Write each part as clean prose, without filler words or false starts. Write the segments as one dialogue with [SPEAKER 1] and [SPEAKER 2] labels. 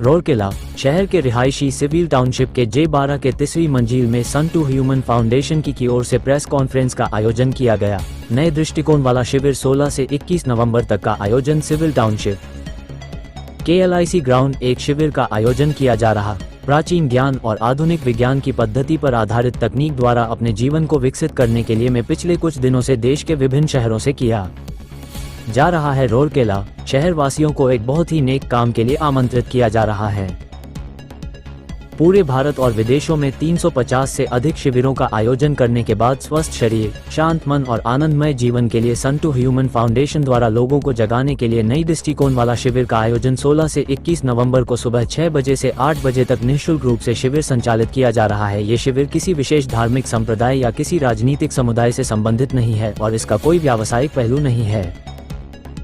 [SPEAKER 1] रूरकेला शहर के रिहायशी सिविल टाउनशिप के J12 के 3वीं मंजिल में सन टू ह्यूमन फाउंडेशन की ओर से प्रेस कॉन्फ्रेंस का आयोजन किया गया। नए दृष्टिकोण वाला शिविर 16 से 21 नवंबर तक का आयोजन सिविल टाउनशिप के LIC ग्राउंड एक शिविर का आयोजन किया जा रहा। प्राचीन ज्ञान और आधुनिक विज्ञान की पद्धति पर आधारित तकनीक द्वारा अपने जीवन को विकसित करने के लिए मैं पिछले कुछ दिनों से देश के विभिन्न शहरों से किया जा रहा है। रूरकेला शहर वासियों को एक बहुत ही नेक काम के लिए आमंत्रित किया जा रहा है। पूरे भारत और विदेशों में 350 से अधिक शिविरों का आयोजन करने के बाद स्वस्थ शरीर, शांत मन और आनंदमय जीवन के लिए सन टू ह्यूमन फाउंडेशन द्वारा लोगों को जगाने के लिए नई दृष्टिकोण वाला शिविर का आयोजन 16 से 21 नवंबर को सुबह 6 बजे से 8 बजे तक निःशुल्क रूप से शिविर संचालित किया जा रहा है। ये शिविर किसी विशेष धार्मिक संप्रदाय या किसी राजनीतिक समुदाय से संबंधित नहीं है और इसका कोई व्यावसायिक पहलू नहीं है।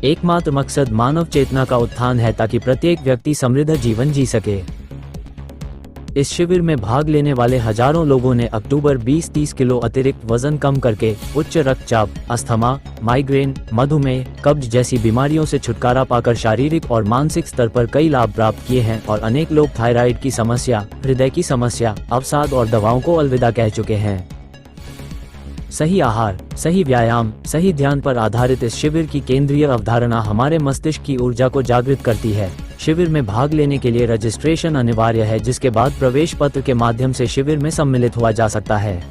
[SPEAKER 1] एकमात्र मकसद मानव चेतना का उत्थान है ताकि प्रत्येक व्यक्ति समृद्ध जीवन जी सके। इस शिविर में भाग लेने वाले हजारों लोगों ने अक्टूबर 20-30 किलो अतिरिक्त वजन कम करके उच्च रक्तचाप, अस्थमा, माइग्रेन, मधुमेह, कब्ज जैसी बीमारियों से छुटकारा पाकर शारीरिक और मानसिक स्तर पर कई लाभ प्राप्त किए हैं और अनेक लोग थायराइड की समस्या, हृदय की समस्या, अवसाद और दवाओं को अलविदा कह चुके हैं। सही आहार, सही व्यायाम, सही ध्यान पर आधारित इस शिविर की केंद्रीय अवधारणा हमारे मस्तिष्क की ऊर्जा को जागृत करती है। शिविर में भाग लेने के लिए रजिस्ट्रेशन अनिवार्य है, जिसके बाद प्रवेश पत्र के माध्यम से शिविर में सम्मिलित हुआ जा सकता है।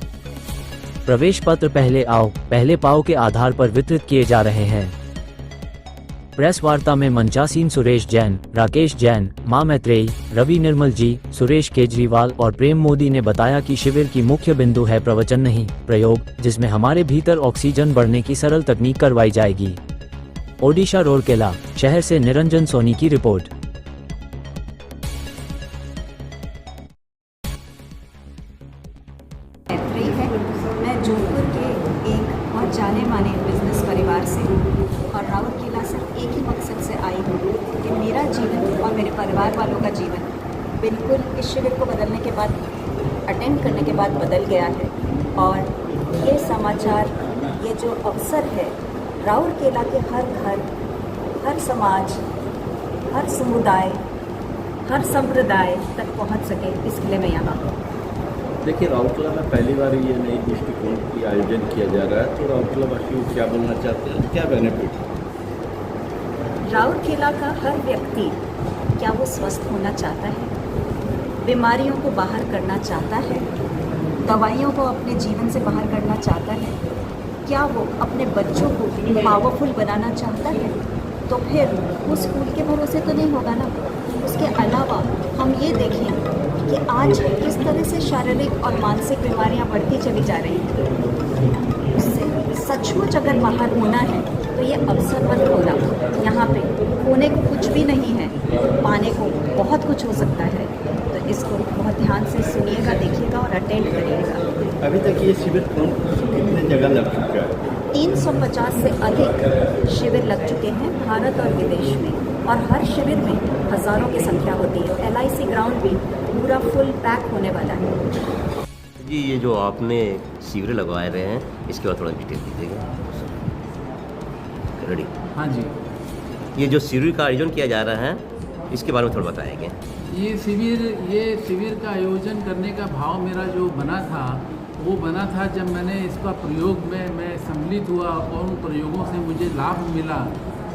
[SPEAKER 1] प्रवेश पत्र पहले आओ पहले पाओ के आधार पर वितरित किए जा रहे हैं। प्रेस वार्ता में मंचासीन सुरेश जैन, राकेश जैन, मां मैत्रेयी, रवि निर्मल जी, सुरेश केजरीवाल और प्रेम मोदी ने बताया कि शिविर की मुख्य बिंदु है प्रवचन नहीं, प्रयोग, जिसमें हमारे भीतर ऑक्सीजन बढ़ने की सरल तकनीक करवाई जाएगी। ओडिशा रूरकेला शहर से निरंजन सोनी की रिपोर्ट।
[SPEAKER 2] मैं जोधपुर के एक बहुत जाने माने बिजनेस परिवार से और राउरकेला सिर्फ एक ही मकसद से आई हूँ कि मेरा जीवन और मेरे परिवार वालों का जीवन बिल्कुल इस शिविर को बदलने के बाद, अटेंड करने के बाद बदल गया है। और ये समाचार, ये जो अवसर है, राउरकेला के हर घर, हर समाज, हर समुदाय, हर संप्रदाय तक पहुँच सके, इसके लिए मैं यहाँ हूँ।
[SPEAKER 3] देखिए, राउरकेला में पहली बार ये नई दृष्टिकोण की आयोजन किया जा रहा है, तो राउरकेला वासी क्या बोलना चाहते हैं, क्या बेनिफिट?
[SPEAKER 2] राउरकेला का हर व्यक्ति, क्या वो स्वस्थ होना चाहता है, बीमारियों को बाहर करना चाहता है, दवाइयों को अपने जीवन से बाहर करना चाहता है, क्या वो अपने बच्चों को पावरफुल बनाना चाहता है, तो फिर वो स्कूल के भरोसे तो नहीं होगा ना। उसके अलावा हम ये देखें कि आज किस तरह से शारीरिक और मानसिक बीमारियां बढ़ती चली जा रही हैं। उससे सचमुच अगर बाहर होना है तो ये अवसर मत खोना। यहाँ पे खोने को कुछ भी नहीं है, पाने को बहुत कुछ हो सकता है। तो इसको बहुत ध्यान से सुनिएगा, देखिएगा और अटेंड करिएगा।
[SPEAKER 3] अभी तक ये शिविर कितने जगह लग चुका है?
[SPEAKER 2] 350 से अधिक शिविर लग चुके हैं भारत और विदेश में, और हर शिविर में हज़ारों की संख्या होती है। LIC ग्राउंड भी पूरा फुल पैक होने वाला है।
[SPEAKER 4] जी, ये जो आपने शिविर लगवाए रहे हैं, इसके बाद थोड़ा डिटेल दीजिएगा। रेडी?
[SPEAKER 5] हाँ जी।
[SPEAKER 4] ये जो शिविर का आयोजन किया जा रहा है, इसके बारे में थोड़ा बताएंगे।
[SPEAKER 5] ये शिविर का आयोजन करने का भाव मेरा जो बना था, वो बना था जब मैंने इसका प्रयोग में मैं सम्मिलित हुआ और उन प्रयोगों से मुझे लाभ मिला,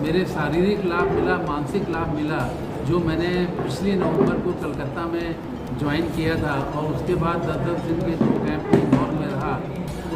[SPEAKER 5] मेरे शारीरिक लाभ मिला, मानसिक लाभ मिला, जो मैंने पिछले नवंबर को कलकत्ता में ज्वाइन किया था। और उसके बाद 10-10 दिन के जो कैंप इंदौर में रहा,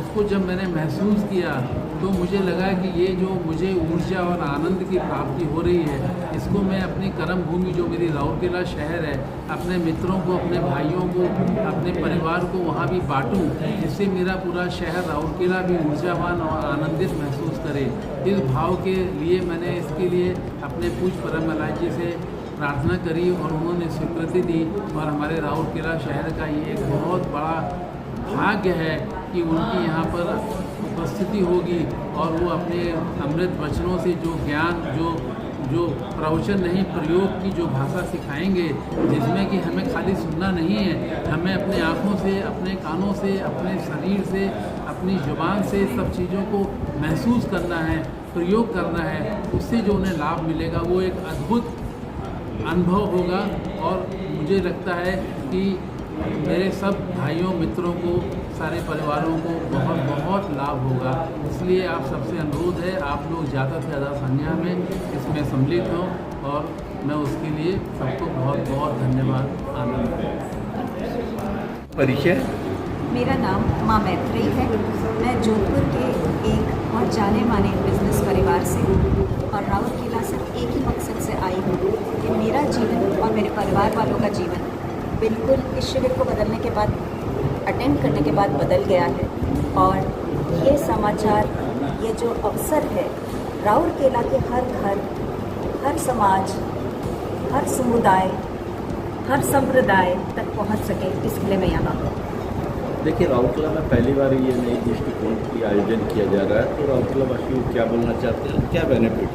[SPEAKER 5] उसको जब मैंने महसूस किया तो मुझे लगा कि ये जो मुझे ऊर्जा और आनंद की प्राप्ति हो रही है, इसको मैं अपनी कर्म भूमि जो मेरी राउरकेला शहर है, अपने मित्रों को, अपने भाइयों को, अपने परिवार को वहाँ भी बांटूं, जिससे मेरा पूरा शहर राउरकेला भी ऊर्जावान और आनंदित महसूस करे। इस भाव के लिए मैंने इसके लिए अपने पूज्य परमहंस जी से प्रार्थना करी और उन्होंने स्वीकृति दी। और हमारे राउरकेला शहर का ये एक बहुत बड़ा भाग्य है कि उनकी यहाँ पर उपस्थिति होगी और वो अपने अमृत वचनों से जो ज्ञान, जो प्रवचन नहीं, प्रयोग की जो भाषा सिखाएंगे, जिसमें कि हमें खाली सुनना नहीं है, हमें अपने आँखों से, अपने कानों से, अपने शरीर से, अपनी जुबान से सब चीज़ों को महसूस करना है, प्रयोग करना है। उससे जो उन्हें लाभ मिलेगा वो एक अद्भुत अनुभव होगा और मुझे लगता है कि मेरे सब भाइयों मित्रों को, सारे परिवारों को बहुत बहुत लाभ होगा। इसलिए आप सबसे अनुरोध है, आप लोग ज़्यादा से ज़्यादा संख्या में इसमें सम्मिलित हों और मैं उसके लिए सबको बहुत बहुत धन्यवाद आनंद।
[SPEAKER 3] परिचय।
[SPEAKER 2] मेरा नाम माँ मैत्रेयी है। मैं जोधपुर के एक बहुत जाने माने बिजनेस परिवार से हूँ और राउरकेला सिर्फ एक ही मकसद से आई हूँ कि मेरा जीवन और मेरे परिवार वालों का जीवन बिल्कुल इस शिविर को बदलने के बाद, अटेंड करने के बाद बदल गया है। और ये समाचार, ये जो अवसर है, राउरकेला के हर घर, हर समाज, हर समुदाय, हर संप्रदाय तक पहुँच सके, इसके लिए मैं यहाँ हूँ।
[SPEAKER 3] देखिए, राउरकेला में पहली बार ये नई दृष्टिकोण की आयोजन किया जा रहा है, तो राउरकेला वासी को क्या बोलना चाहते हैं, क्या बेनिफिट?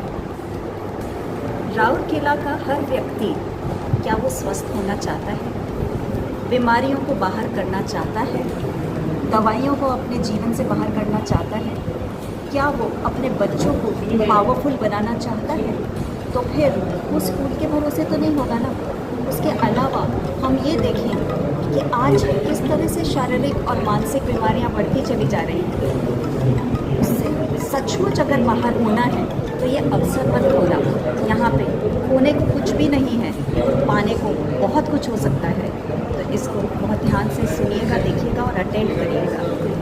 [SPEAKER 2] राउरकेला का हर व्यक्ति, क्या वो स्वस्थ होना चाहता है, बीमारियों को बाहर करना चाहता है, दवाइयों को अपने जीवन से बाहर करना चाहता है, क्या वो अपने बच्चों को पावरफुल बनाना चाहता है, तो फिर वो स्कूल के भरोसे तो नहीं होगा ना। उसके अलावा हम ये देखें कि आज किस तरह से शारीरिक और मानसिक बीमारियां बढ़ती चली जा रही हैं। उससे सचमुच अगर बाहर होना है तो ये अवसर मत खोना। यहाँ पे खोने को कुछ भी नहीं है, पाने को बहुत कुछ हो सकता है। तो इसको बहुत ध्यान से सुनिएगा, देखिएगा और अटेंड करिएगा।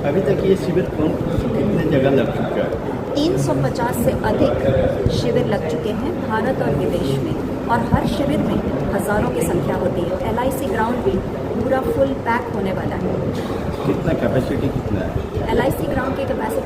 [SPEAKER 3] अभी तक ये शिविर कितने जगह लग चुका है?
[SPEAKER 2] 350 से अधिक शिविर लग चुके हैं भारत और विदेश में, और हर शिविर में हज़ारों की संख्या होती है। LIC ग्राउंड भी पूरा फुल पैक होने वाला है।
[SPEAKER 3] कितना कैपेसिटी कितना है?
[SPEAKER 2] LIC ग्राउंड की कैपेसिटी